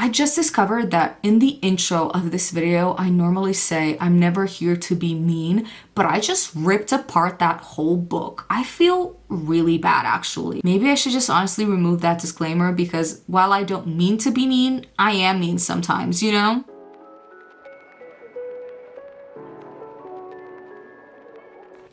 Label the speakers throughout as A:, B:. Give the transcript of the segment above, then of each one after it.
A: I just discovered that in the intro of this video, I normally say I'm never here to be mean, but I just ripped apart that whole book. I feel really bad actually. Maybe I should just honestly remove that disclaimer because while I don't mean to be mean, I am mean sometimes, you know?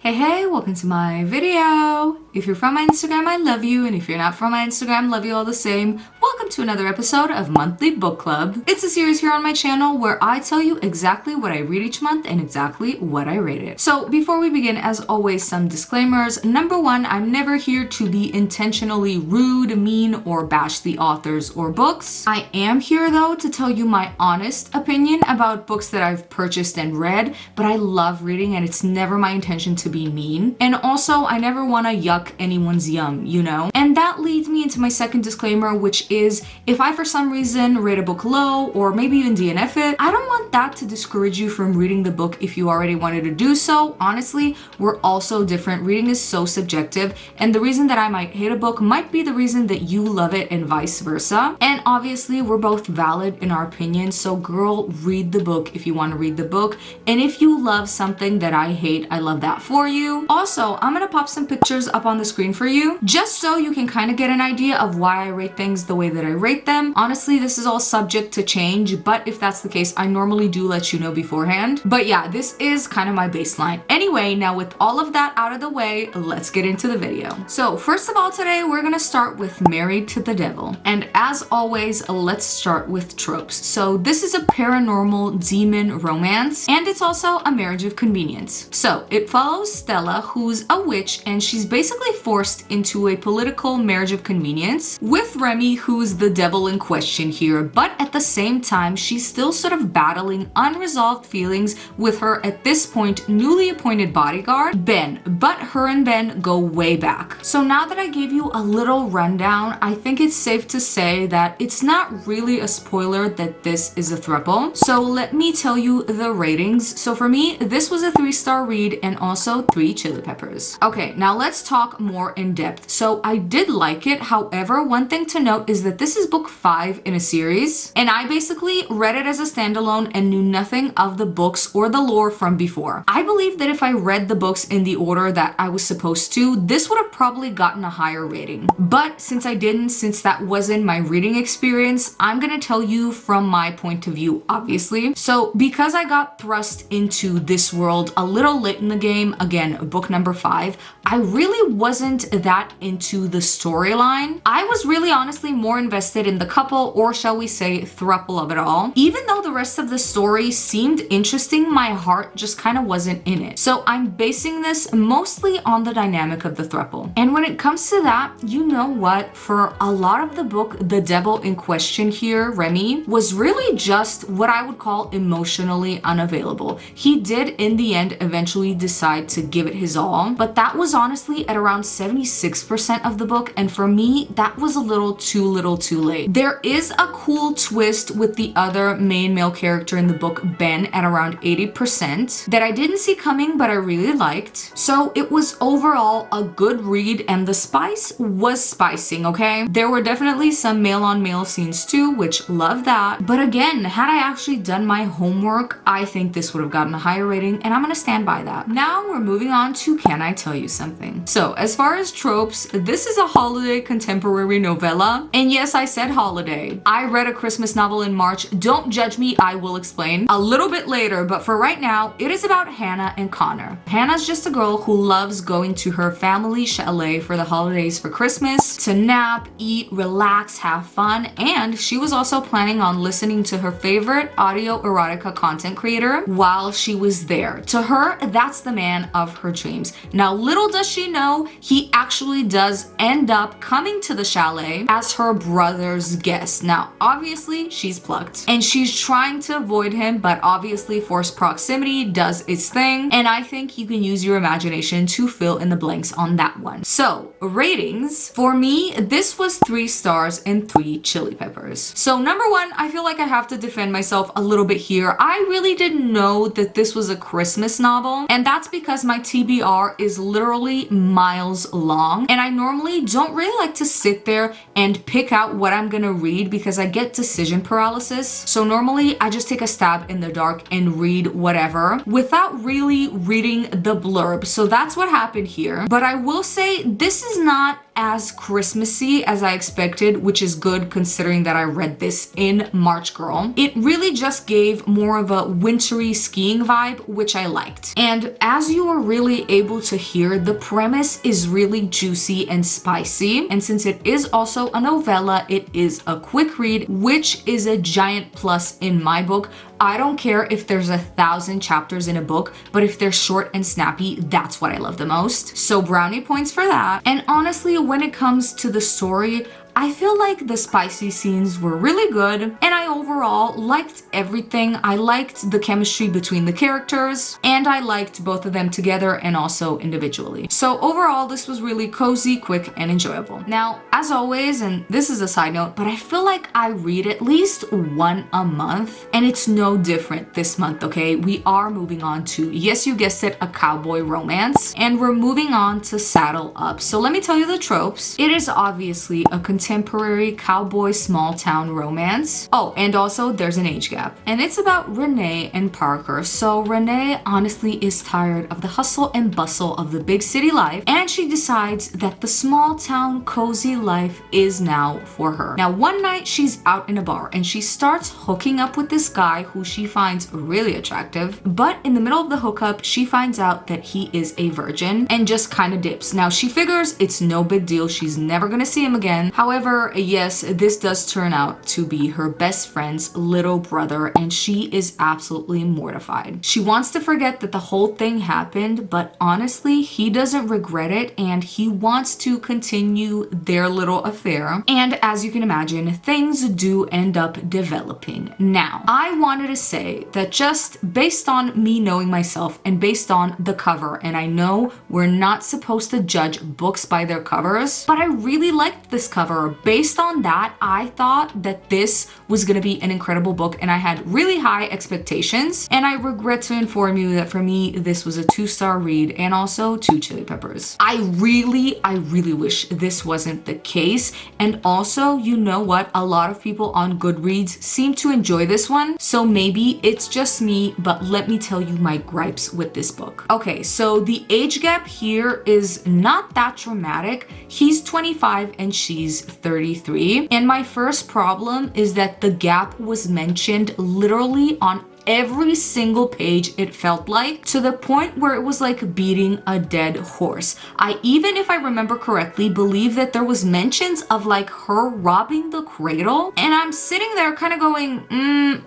A: Hey, welcome to my video. If you're from my Instagram, I love you, and if you're not from my Instagram, love you all the same. Welcome to another episode of Monthly Book Club. It's a series here on my channel where I tell you exactly what I read each month and exactly what I rate it. So before we begin, as always, some disclaimers. Number one, I'm never here to be intentionally rude, mean, or bash the authors or books. I am here though to tell you my honest opinion about books that I've purchased and read, but I love reading and it's never my intention to be mean. And also, I never want to yuck anyone's yum, you know? And that leads me into my second disclaimer, which is if I for some reason rate a book low or maybe even DNF it, I don't want that to discourage you from reading the book if you already wanted to do so. Honestly, we're all so different. Reading is so subjective, and the reason that I might hate a book might be the reason that you love it and vice versa. And obviously, we're both valid in our opinions, so girl, read the book if you want to read the book. And if you love something that I hate, I love that for you. Also, I'm gonna pop some pictures up on the screen for you just so you can kind of get an idea of why I rate things the way that I rate them. Honestly, this is all subject to change, but if that's the case, I normally do let you know beforehand. But yeah, this is kind of my baseline. Anyway, now with all of that out of the way, let's get into the video. So first of all, today we're gonna start with Married to the Devil. And as always, let's start with tropes. So this is a paranormal demon romance, and it's also a marriage of convenience. So it follows Stella, who's a witch, and she's basically forced into a political marriage of convenience with Remy, who's the devil in question here, but at the same time, she's still sort of battling unresolved feelings with her, at this point, newly appointed bodyguard, Ben, but her and Ben go way back. So now that I gave you a little rundown, I think it's safe to say that it's not really a spoiler that this is a throuple. So let me tell you the ratings. So for me, this was a 3-star read and also 3 chili peppers. Okay, now let's talk more in depth. So I did like it. However, one thing to note is that this is book 5 in a series, and I basically read it as a standalone and knew nothing of the books or the lore from before. I believe that if I read the books in the order that I was supposed to, this would have probably gotten a higher rating. But since I didn't, since that wasn't my reading experience, I'm gonna tell you from my point of view, obviously. So because I got thrust into this world a little late in the game, again, book number 5, I really wasn't that into the storyline. I was really honestly more invested in the couple, or shall we say throuple of it all. Even though the rest of the story seemed interesting, my heart just kind of wasn't in it. So I'm basing this mostly on the dynamic of the throuple. And when it comes to that, you know what? For a lot of the book, the devil in question here, Remy, was really just what I would call emotionally unavailable. He did in the end eventually decide to give it his all, but that was honestly at around 76% of the book, and for me, that was a little too late. There is a cool twist with the other main male character in the book, Ben, at around 80% that I didn't see coming, but I really liked. So it was overall a good read, and the spice was spicing, okay? There were definitely some male-on-male scenes too, which love that. But again, had I actually done my homework, I think this would have gotten a higher rating, and I'm gonna stand by that. Now we're moving on to Can I Tell You Something? So as far as tropes, this is a holiday contemporary novella. And yes, I said holiday. I read a Christmas novel in March. Don't judge me, I will explain a little bit later, but for right now, it is about Hannah and Connor. Hannah's just a girl who loves going to her family chalet for the holidays for Christmas to nap, eat, relax, have fun, and she was also planning on listening to her favorite audio erotica content creator while she was there. To her, that's the man of her dreams. Now, little does she know, he actually does end up coming to the chalet as her brother's guest. Now, obviously, she's plucked and she's trying to avoid him, but obviously forced proximity does its thing, and I think you can use your imagination to fill in the blanks on that one. So, ratings. For me, this was 3 stars and 3 chili peppers. So number 1, I feel like I have to defend myself a little bit here. I really didn't know that this was a Christmas novel, and that's because my TBR is literally miles long, and I normally normally don't really like to sit there and pick out what I'm gonna read because I get decision paralysis. So normally I just take a stab in the dark and read whatever without really reading the blurb. So that's what happened here. But I will say this is not as Christmassy as I expected, which is good considering that I read this in March, girl. It really just gave more of a wintry skiing vibe, which I liked. And as you are really able to hear, the premise is really juicy and spicy. And since it is also a novella, it is a quick read, which is a giant plus in my book. I don't care if there's 1,000 chapters in a book, but if they're short and snappy, that's what I love the most. So brownie points for that. And honestly, when it comes to the story, I feel like the spicy scenes were really good, and I overall liked everything. I liked the chemistry between the characters, and I liked both of them together and also individually. So overall, this was really cozy, quick, and enjoyable. Now, as always, and this is a side note, but I feel like I read at least one a month, and it's no different this month, okay? We are moving on to, yes, you guessed it, a cowboy romance, and we're moving on to Saddle Up. So let me tell you the tropes. It is obviously a contemporary cowboy small town romance. Oh, and also there's an age gap. And it's about Renee and Parker. So Renee honestly is tired of the hustle and bustle of the big city life, and she decides that the small town cozy life is now for her. Now one night she's out in a bar and she starts hooking up with this guy who she finds really attractive, but in the middle of the hookup she finds out that he is a virgin and just kind of dips. Now she figures it's no big deal, she's never gonna see him again. However, yes, this does turn out to be her best friend's little brother, and she is absolutely mortified. She wants to forget that the whole thing happened, but honestly, he doesn't regret it, and he wants to continue their little affair. And as you can imagine, things do end up developing. Now, I wanted to say that just based on me knowing myself and based on the cover, and I know we're not supposed to judge books by their covers, but I really liked this cover. Based on that, I thought that this was gonna be an incredible book, and I had really high expectations, and I regret to inform you that for me, this was a 2-star read and also 2 chili peppers. I really wish this wasn't the case, and also, you know what? A lot of people on Goodreads seem to enjoy this one, so maybe it's just me, but let me tell you my gripes with this book. Okay, so the age gap here is not that dramatic. He's 25 and she's 33. And my first problem is that the gap was mentioned literally on every single page, it felt like, to the point where it was like beating a dead horse. I even, if I remember correctly, believe that there was mentions of like her robbing the cradle, and I'm sitting there kind of going,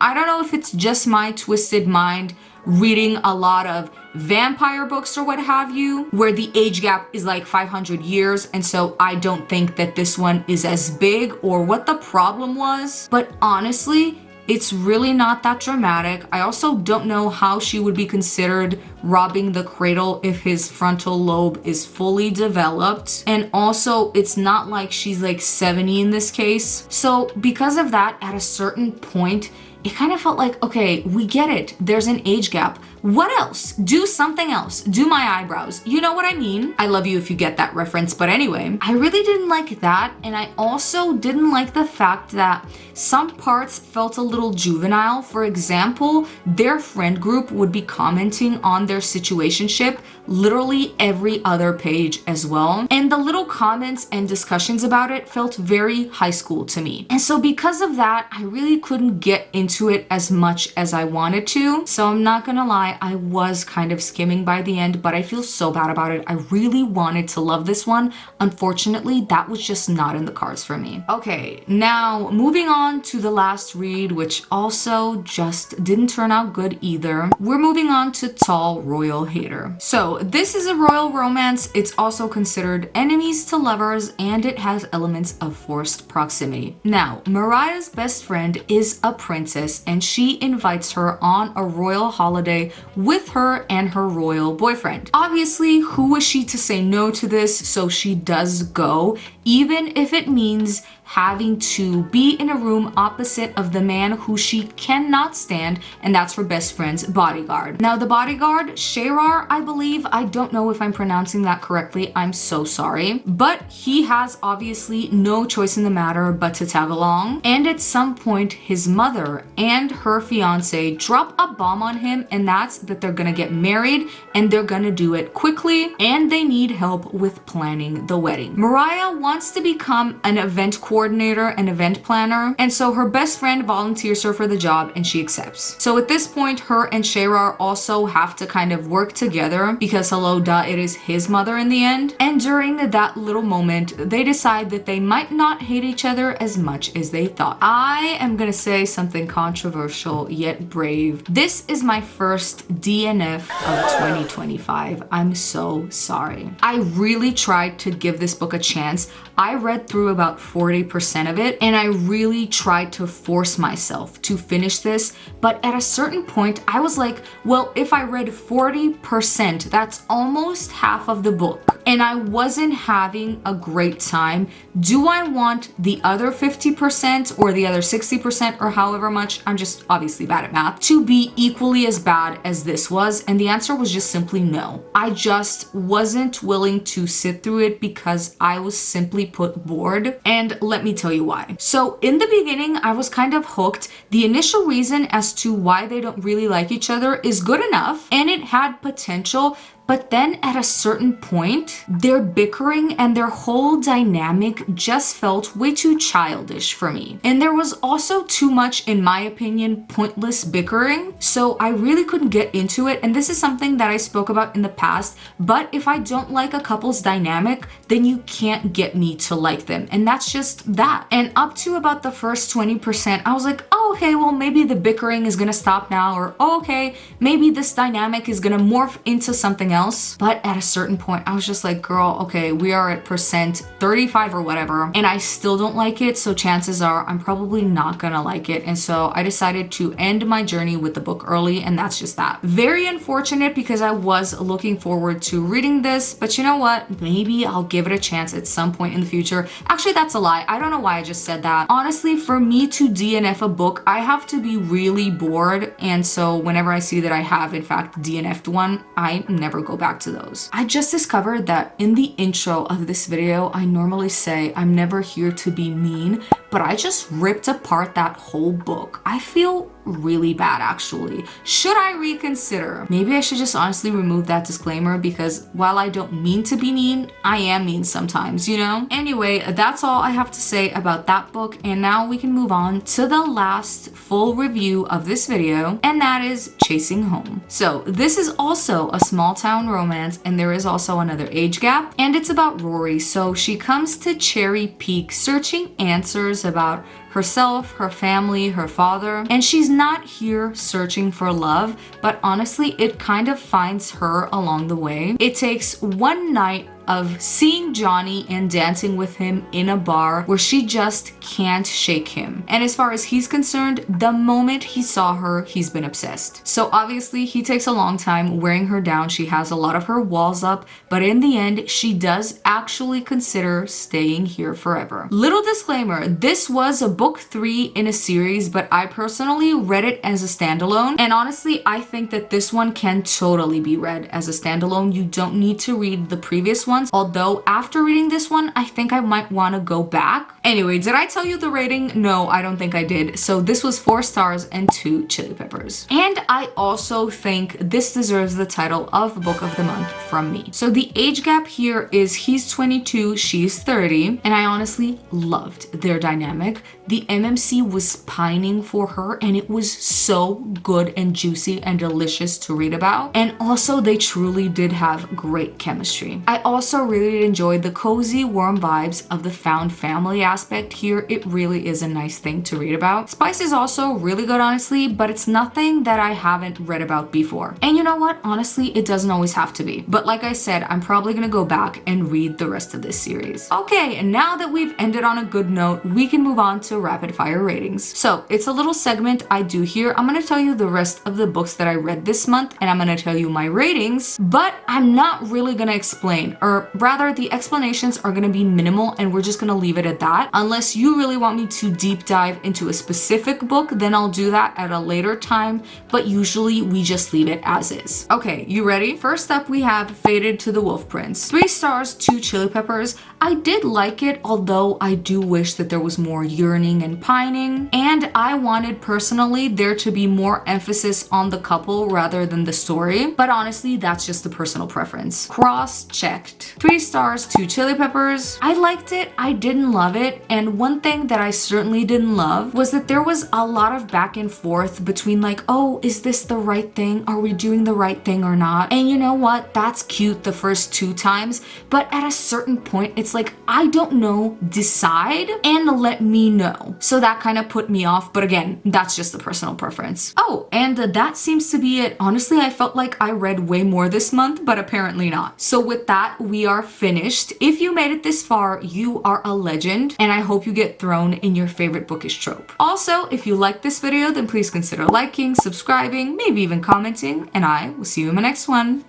A: I don't know if it's just my twisted mind reading a lot of vampire books or what have you, where the age gap is like 500 years, and so I don't think that this one is as big, or what the problem was. But honestly, it's really not that dramatic. I also don't know how she would be considered robbing the cradle if his frontal lobe is fully developed. And also, it's not like she's like 70 in this case. So because of that, at a certain point, it kind of felt like, okay, we get it. There's an age gap. What else? Do something else. Do my eyebrows. You know what I mean? I love you if you get that reference. But anyway, I really didn't like that. And I also didn't like the fact that some parts felt a little juvenile. For example, their friend group would be commenting on their situationship literally every other page as well. And the little comments and discussions about it felt very high school to me. And so because of that, I really couldn't get into it as much as I wanted to. So I'm not gonna lie, I was kind of skimming by the end, but I feel so bad about it. I really wanted to love this one. Unfortunately, that was just not in the cards for me. Okay, now moving on to the last read, which also just didn't turn out good either. We're moving on to Tall Royal Hater. So this is a royal romance. It's also considered enemies to lovers, and it has elements of forced proximity. Now, Mariah's best friend is a princess, and she invites her on a royal holiday with her and her royal boyfriend. Obviously, who was she to say no to this? So she does go, even if it means having to be in a room opposite of the man who she cannot stand, and that's her best friend's bodyguard. Now, the bodyguard Sherar, I believe. I don't know if I'm pronouncing that correctly. I'm so sorry. But he has obviously no choice in the matter but to tag along. And at some point, his mother and her fiance drop a bomb on him, and that's that they're gonna get married and they're gonna do it quickly, and they need help with planning the wedding. Mariah wants to become an event coordinator and event planner, and so her best friend volunteers her for the job and she accepts. So at this point, her and Sherar also have to kind of work together because hello, duh, it is his mother in the end. And during that little moment, they decide that they might not hate each other as much as they thought. I am gonna say something controversial yet brave. This is my first DNF of 2025. I'm so sorry. I really tried to give this book a chance. I read through about 40% of it, and I really tried to force myself to finish this, but at a certain point I was like, well, if I read 40%, that's almost half of the book, and I wasn't having a great time. Do I want the other 50% or the other 60% or however much, I'm just obviously bad at math, to be equally as bad as this was? And the answer was just simply no. I just wasn't willing to sit through it because I was simply put bored, and let me tell you why. So in the beginning, I was kind of hooked. The initial reason as to why they don't really like each other is good enough, and it had potential. But then at a certain point, their bickering and their whole dynamic just felt way too childish for me. And there was also too much, in my opinion, pointless bickering. So I really couldn't get into it. And this is something that I spoke about in the past. But if I don't like a couple's dynamic, then you can't get me to like them. And that's just that. And up to about the first 20%, I was like, oh, okay, well, maybe the bickering is gonna stop now. Or, oh, okay, maybe this dynamic is gonna morph into something else. But at a certain point, I was just like, girl, okay, we are at percent 35 or whatever, and I still don't like it, so chances are I'm probably not gonna like it. And so I decided to end my journey with the book early, and that's just that. Very unfortunate because I was looking forward to reading this, but you know what? Maybe I'll give it a chance at some point in the future. Actually, that's a lie. I don't know why I just said that. Honestly, for me to DNF a book, I have to be really bored, and so whenever I see that I have in fact DNF'd one, I never go back to those. I just discovered that in the intro of this video, I normally say I'm never here to be mean, but I just ripped apart that whole book. I feel really bad, actually. Should I reconsider? Maybe I should just honestly remove that disclaimer, because while I don't mean to be mean, I am mean sometimes, you know? Anyway, that's all I have to say about that book, and now we can move on to the last full review of this video, and that is Chasing Home. So this is also a small town romance, and there is also another age gap, and it's about Rory. So she comes to Cherry Peak searching answers about herself, her family, her father, and she's not here searching for love, but honestly, it kind of finds her along the way. It takes one night of seeing Johnny and dancing with him in a bar where she just can't shake him. And as far as he's concerned, the moment he saw her, he's been obsessed. So obviously he takes a long time wearing her down. She has a lot of her walls up, but in the end, she does actually consider staying here forever. Little disclaimer, this was a book 3 in a series, but I personally read it as a standalone. And honestly, I think that this one can totally be read as a standalone. You don't need to read the previous one. Although after reading this one, I think I might want to go back. Anyway, did I tell you the rating? No, I don't think I did. So this was 4 stars and 2 chili peppers. And I also think this deserves the title of Book of the Month from me. So the age gap here is he's 22, she's 30, and I honestly loved their dynamic. The MMC was pining for her, and it was so good and juicy and delicious to read about. And also, they truly did have great chemistry. I also really enjoyed the cozy, warm vibes of the found family aspect here. It really is a nice thing to read about. Spice is also really good, honestly, but it's nothing that I haven't read about before. And you know what? Honestly, it doesn't always have to be. But like I said, I'm probably gonna go back and read the rest of this series. Okay, and now that we've ended on a good note, we can move on to rapid fire ratings. So it's a little segment I do here. I'm gonna tell you the rest of the books that I read this month, and I'm gonna tell you my ratings, but I'm not really gonna explain, or or rather the explanations are gonna be minimal and we're just gonna leave it at that. Unless you really want me to deep dive into a specific book, then I'll do that at a later time, but usually we just leave it as is. Okay, you ready? First up we have Faded to the Wolf Prince. 3 stars, 2 chili peppers. I did like it, although I do wish that there was more yearning and pining, and I wanted personally there to be more emphasis on the couple rather than the story, but honestly that's just a personal preference. Cross-checked. 3 stars, 2 chili peppers. I liked it, I didn't love it, and one thing that I certainly didn't love was that there was a lot of back and forth between like, oh, is this the right thing? Are we doing the right thing or not? And you know what? That's cute the first 2 times, but at a certain point it's like, I don't know, decide and let me know. So that kind of put me off, but again, that's just a personal preference. Oh, and that seems to be it. Honestly, I felt like I read way more this month, but apparently not. So with that, we are finished. If you made it this far, you are a legend, and I hope you get thrown in your favorite bookish trope. Also, if you like this video, then please consider liking, subscribing, maybe even commenting, and I will see you in my next one.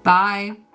A: Bye!